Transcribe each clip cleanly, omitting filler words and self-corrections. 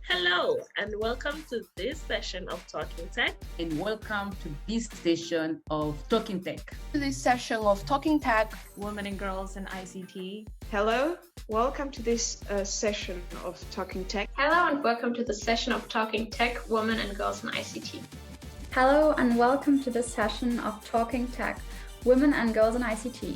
Hello, and welcome to this session of Talking Tech. And welcome to this session of Talking Tech. To this session of Talking Tech, Women and Girls in ICT. Hello, welcome to this session of Talking Tech. Hello, and welcome to the session of Talking Tech, Women and Girls in ICT. Hello, and welcome to this session of Talking Tech, Women and Girls in ICT.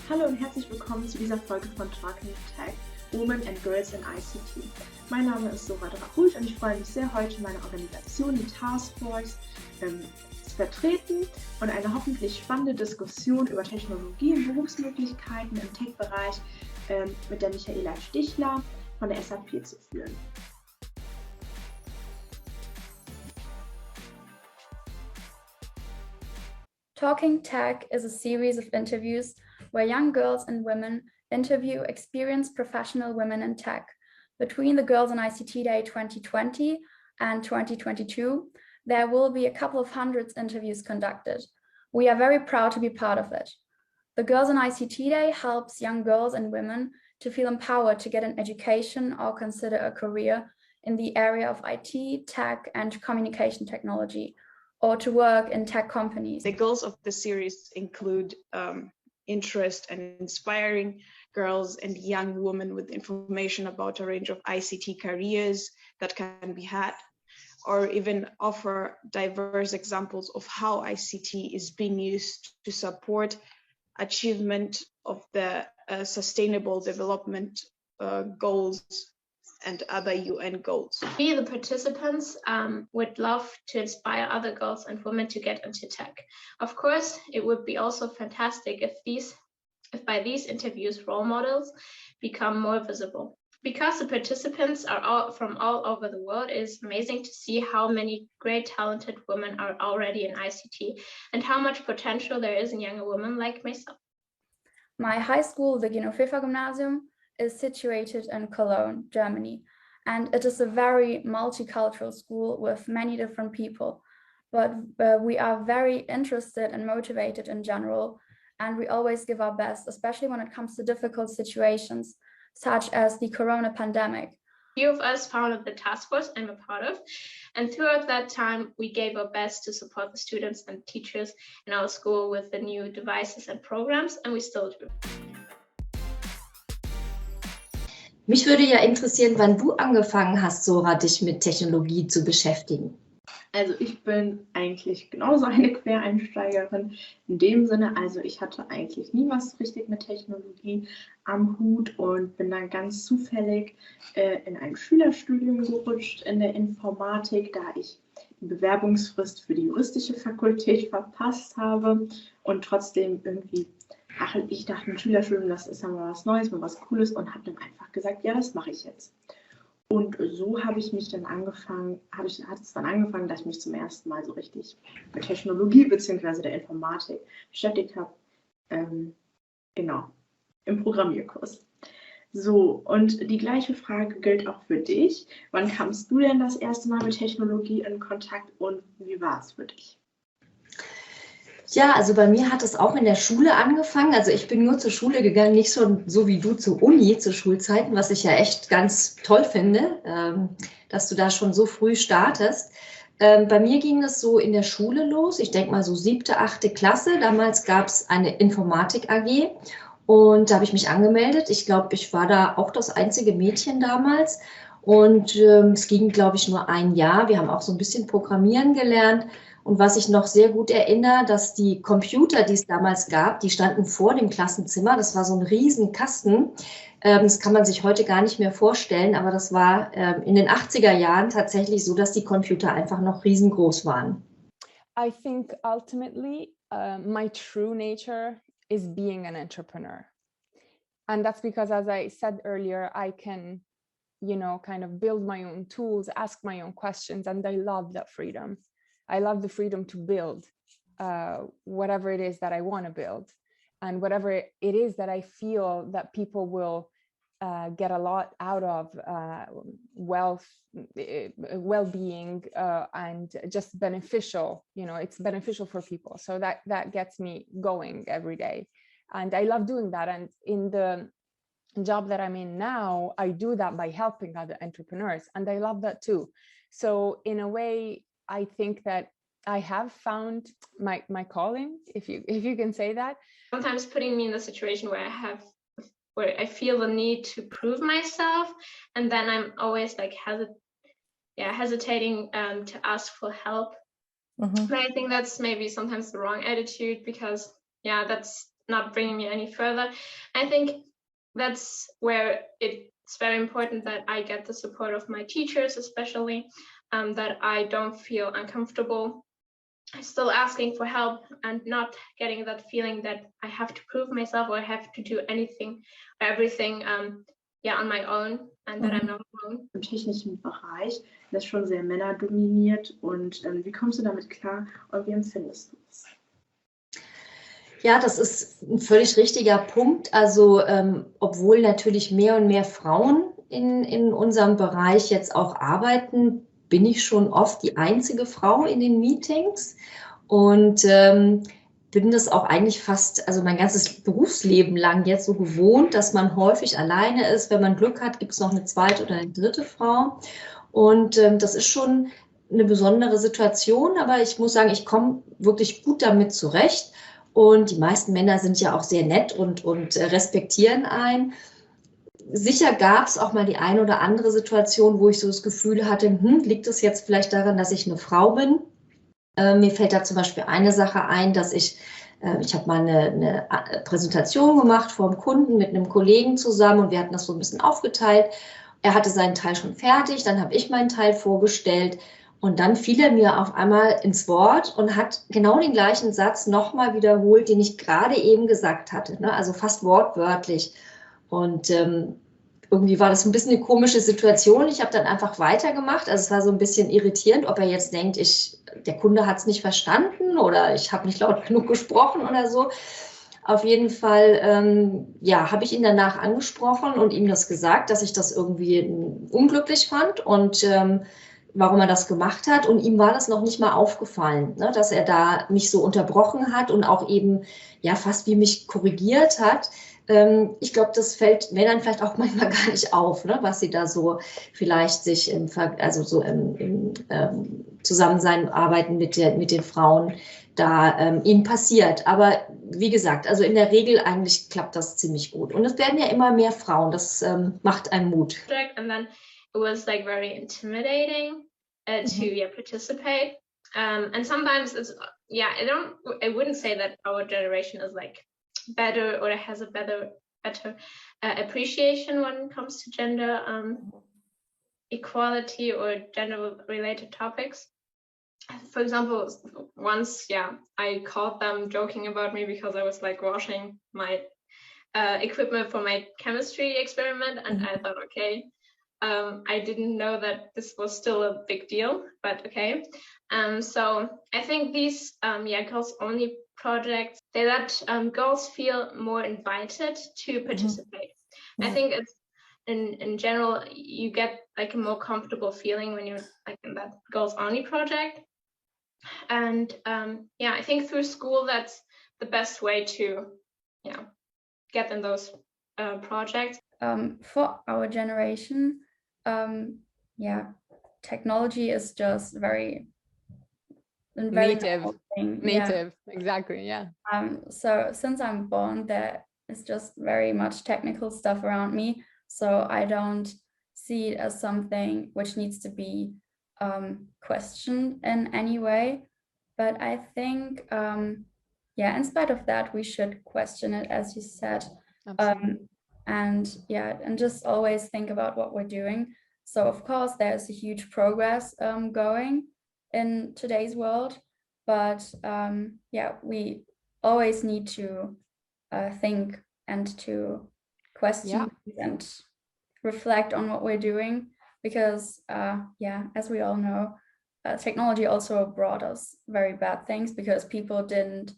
Hallo und herzlich willkommen zu dieser Folge von Talking Tech, Women and Girls in ICT. Mein Name ist Sora Drahult und ich freue mich sehr, heute meine Organisation, die Taskforce, zu vertreten und eine hoffentlich spannende Diskussion über Technologie und Berufsmöglichkeiten im Tech-Bereich mit der Michaela Stichler von der SAP zu führen. Talking Tech is a series of interviews where young girls and women interview experienced professional women in tech. Between the Girls in ICT Day 2020 and 2022, there will be a couple of hundreds interviews conducted. We are very proud to be part of it. The Girls in ICT Day helps young girls and women to feel empowered to get an education or consider a career in the area of IT, tech, and communication technology, or to work in tech companies. The goals of the series include interest and inspiring girls and young women with information about a range of ICT careers that can be had, or even offer diverse examples of how ICT is being used to support achievement of the sustainable development goals and other UN goals. We, the participants, would love to inspire other girls and women to get into tech. Of course, it would be also fantastic if by these interviews role models become more visible. Because the participants are all from all over the world, it is amazing to see how many great talented women are already in ICT and how much potential there is in younger women like myself. My high school, the Genoveva-Gymnasium, is situated in Cologne, Germany, and it is a very multicultural school with many different people. But we are very interested and motivated in general, and we always give our best, especially when it comes to difficult situations, such as the corona pandemic. A few of us founded the task force I'm a part of, and throughout that time, we gave our best to support the students and teachers in our school with the new devices and programs, and we still do. Mich würde ja interessieren, wann du angefangen hast, Sora, dich mit Technologie zu beschäftigen. Also ich bin eigentlich genauso eine Quereinsteigerin in dem Sinne, also ich hatte eigentlich nie was richtig mit Technologie am Hut und bin dann ganz zufällig in ein Schülerstudium gerutscht in der Informatik, da ich die Bewerbungsfrist für die juristische Fakultät verpasst habe und trotzdem irgendwie, ich dachte, ein Schülerstudium, das ist ja mal was Neues, mal was Cooles und habe dann einfach gesagt, ja, das mache ich jetzt. Und so hat es dann angefangen, dass ich mich zum ersten Mal so richtig mit Technologie bzw. der Informatik beschäftigt habe. Genau, im Programmierkurs. So, und die gleiche Frage gilt auch für dich. Wann kamst du denn das erste Mal mit Technologie in Kontakt und wie war es für dich? Ja, also bei mir hat es auch in der Schule angefangen. Also ich bin nur zur Schule gegangen, nicht so wie du zur Uni, zu Schulzeiten, was ich ja echt ganz toll finde, dass du da schon so früh startest. Bei mir ging es so in der Schule los, ich denke mal so 7., 8. Klasse. Damals gab es eine Informatik AG und da habe ich mich angemeldet. Ich glaube, ich war da auch das einzige Mädchen damals und es ging, glaube ich, nur ein Jahr. Wir haben auch so ein bisschen Programmieren gelernt. Und was ich noch sehr gut erinnere, dass die Computer, die es damals gab, die standen vor dem Klassenzimmer. Das war so ein riesen Kasten. Das kann man sich heute gar nicht mehr vorstellen, aber das war in den 80er Jahren tatsächlich so, dass die Computer einfach noch riesengroß waren. I think ultimately my true nature is being an entrepreneur. And that's because, as I said earlier, I can, kind of build my own tools, ask my own questions, and I love that freedom. I love the freedom to build whatever it is that I want to build, and whatever it is that I feel that people will get a lot out of, well-being, and just beneficial. It's beneficial for people. So that gets me going every day, and I love doing that. And in the job that I'm in now, I do that by helping other entrepreneurs, and I love that too. So in a way, I think that I have found my calling, if you can say that. Sometimes putting me in the situation where I feel the need to prove myself, and then I'm always like hesitating to ask for help. But I think that's maybe sometimes the wrong attitude, because that's not bringing me any further. I think that's where it's very important that I get the support of my teachers, especially, that I don't feel uncomfortable still asking for help and not getting that feeling that I have to prove myself, or I have to do anything or everything on my own, and that I'm not alone. Im technischen Bereich, das ist schon sehr männerdominiert, und wie kommst du damit klar und wie empfindest du es? Ja, das ist ein völlig richtiger Punkt. Also obwohl natürlich mehr und mehr Frauen in unserem Bereich jetzt auch arbeiten, bin ich schon oft die einzige Frau in den Meetings und bin das auch eigentlich fast, also mein ganzes Berufsleben lang jetzt so gewohnt, dass man häufig alleine ist. Wenn man Glück hat, gibt es noch eine zweite oder eine dritte Frau. Und das ist schon eine besondere Situation, aber ich muss sagen, ich komme wirklich gut damit zurecht. Und die meisten Männer sind ja auch sehr nett und respektieren einen. Sicher gab es auch mal die eine oder andere Situation, wo ich so das Gefühl hatte, liegt es jetzt vielleicht daran, dass ich eine Frau bin? Mir fällt da zum Beispiel eine Sache ein, dass ich habe mal eine Präsentation gemacht vor dem Kunden mit einem Kollegen zusammen, und wir hatten das so ein bisschen aufgeteilt. Er hatte seinen Teil schon fertig, dann habe ich meinen Teil vorgestellt, und dann fiel er mir auf einmal ins Wort und hat genau den gleichen Satz nochmal wiederholt, den ich gerade eben gesagt hatte, ne? Also fast wortwörtlich. Und irgendwie war das ein bisschen eine komische Situation. Ich habe dann einfach weitergemacht. Also es war so ein bisschen irritierend, ob er jetzt denkt, der Kunde hat es nicht verstanden oder ich habe nicht laut genug gesprochen oder so. Auf jeden Fall habe ich ihn danach angesprochen und ihm das gesagt, dass ich das irgendwie unglücklich fand und warum er das gemacht hat. Und ihm war das noch nicht mal aufgefallen, ne, dass er da mich so unterbrochen hat und auch eben fast wie mich korrigiert hat. Ich glaube, das fällt Männern vielleicht auch manchmal gar nicht auf, ne, was sie da so vielleicht sich im Zusammensein arbeiten mit den Frauen da ihnen passiert. Aber wie gesagt, also in der Regel eigentlich klappt das ziemlich gut. Und es werden ja immer mehr Frauen, das macht einen Mut. And then it was like very intimidating to participate. And sometimes it's I wouldn't say that our generation is like better or has a better appreciation when it comes to gender equality or gender related topics. For example, once I caught them joking about me because I was like washing my equipment for my chemistry experiment, and I thought, okay, I didn't know that this was still a big deal, but okay. So I think these girls only projects, they let girls feel more invited to participate. I think it's in general, you get like a more comfortable feeling when you're like in that girls only project. And I think through school, that's the best way to get in those projects. For our generation, technology is just very native, Yeah. exactly, so since I'm born, there is just very much technical stuff around me, so I don't see it as something which needs to be questioned in any way. But I think in spite of that, we should question it, as you said. And just always think about what we're doing. So of course there's a huge progress going in today's world, but we always need to think and to question and reflect on what we're doing, because as we all know, technology also brought us very bad things because people didn't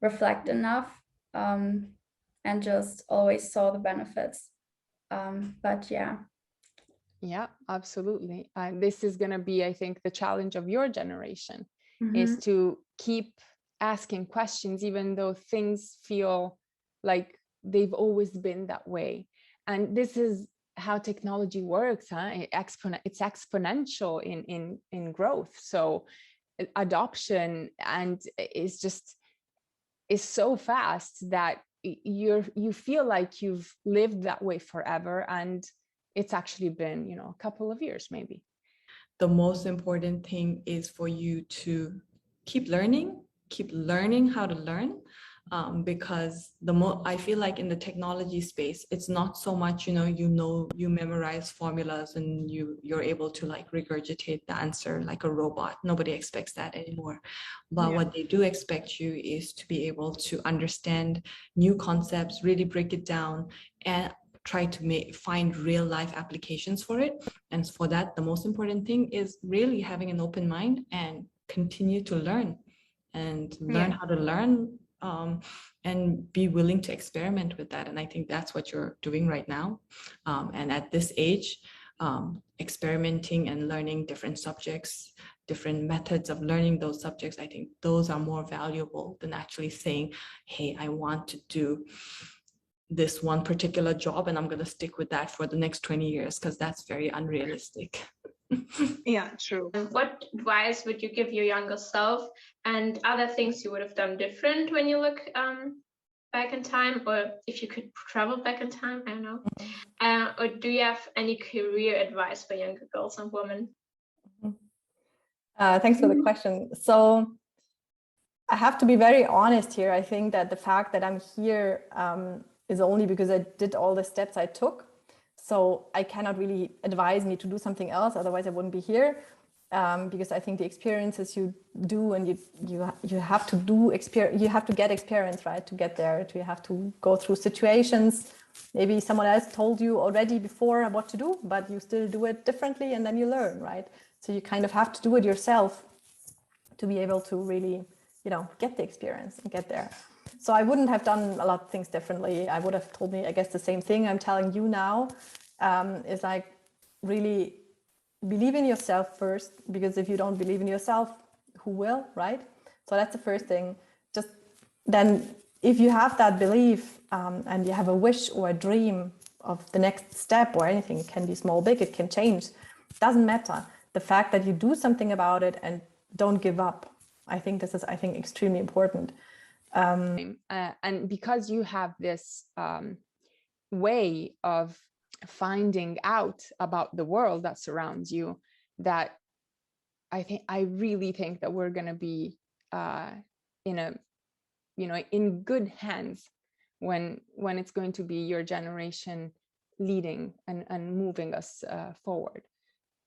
reflect enough and just always saw the benefits. Yeah, absolutely. And this is going to be, I think, the challenge of your generation, is to keep asking questions, even though things feel like they've always been that way. And this is how technology works, huh? It's exponential in growth. So adoption and is so fast that you feel like you've lived that way forever, and it's actually been, you know, a couple of years maybe. The most important thing is for you to keep learning how to learn, because I feel like in the technology space, it's not so much, you memorize formulas and you're able to like regurgitate the answer like a robot. Nobody expects that anymore. But what they do expect you is to be able to understand new concepts, really break it down, and try to find real life applications for it. And for that, the most important thing is really having an open mind and continue to learn and learn how to learn, and be willing to experiment with that. And I think that's what you're doing right now. And at this age, experimenting and learning different subjects, different methods of learning those subjects, I think those are more valuable than actually saying, hey, I want to do this one particular job and I'm going to stick with that for the next 20 years, because that's very unrealistic. Yeah, true. What advice would you give your younger self, and other things you would have done different when you look back in time, or if you could travel back in time? I don't know. Or do you have any career advice for younger girls and women? Thanks for the question. So I have to be very honest here. I think that the fact that I'm here is only because I did all the steps I took. So I cannot really advise me to do something else, otherwise I wouldn't be here. Because I think the experiences you do, and you have to do you have to get experience, right, to get there. You have to go through situations. Maybe someone else told you already before what to do, but you still do it differently, and then you learn, right? So you kind of have to do it yourself to be able to really, get the experience and get there. So I wouldn't have done a lot of things differently. I would have told me, I guess, the same thing I'm telling you now, is like really believe in yourself first, because if you don't believe in yourself, who will, right? So that's the first thing. Just then, if you have that belief and you have a wish or a dream of the next step or anything, it can be small, big, it can change, it doesn't matter. The fact that you do something about it and don't give up. I think this is, extremely important. And because you have this way of finding out about the world that surrounds you, that I really think that we're going to be in good hands when it's going to be your generation leading and moving us forward.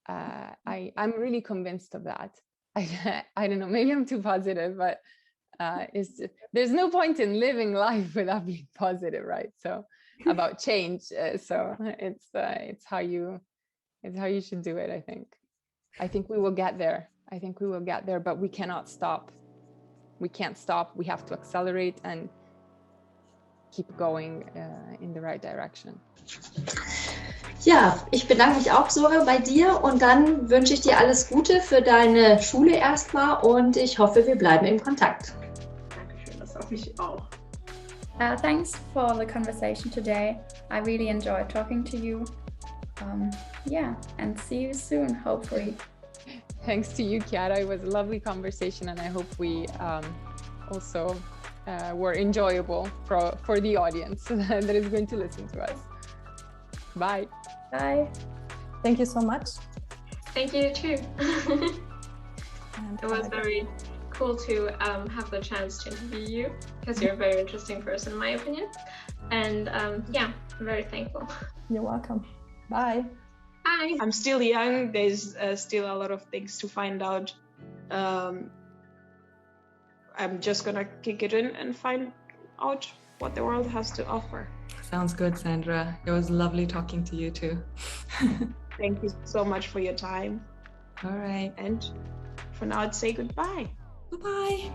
I'm really convinced of that. I don't know, maybe I'm too positive, but there's no point in living life without being positive, right? So about change, so it's how you should do it. I think we will get there. But we cannot stop. We can't stop. We have to accelerate and keep going in the right direction. Ja, ich bedanke mich auch, Sore, bei dir, und dann wünsche ich dir alles Gute für deine Schule erstmal und ich hoffe, wir bleiben in Kontakt. Dankeschön, das hoffe ich auch. Thanks for the conversation today. I really enjoyed talking to you. And see you soon, hopefully. Thanks to you, Chiara. It was a lovely conversation, and I hope we also were enjoyable for the audience that is going to listen to us. Bye. Bye. Thank you so much. Thank you too. It was very cool to have the chance to interview you, because you're a very interesting person in my opinion. And I'm very thankful. You're welcome. Bye. Bye. I'm still young. There's still a lot of things to find out. I'm just gonna kick it in and find out what the world has to offer. Sounds good, Sandra. It was lovely talking to you too. Thank you so much for your time. All right. And for now, I'd say goodbye. Bye-bye.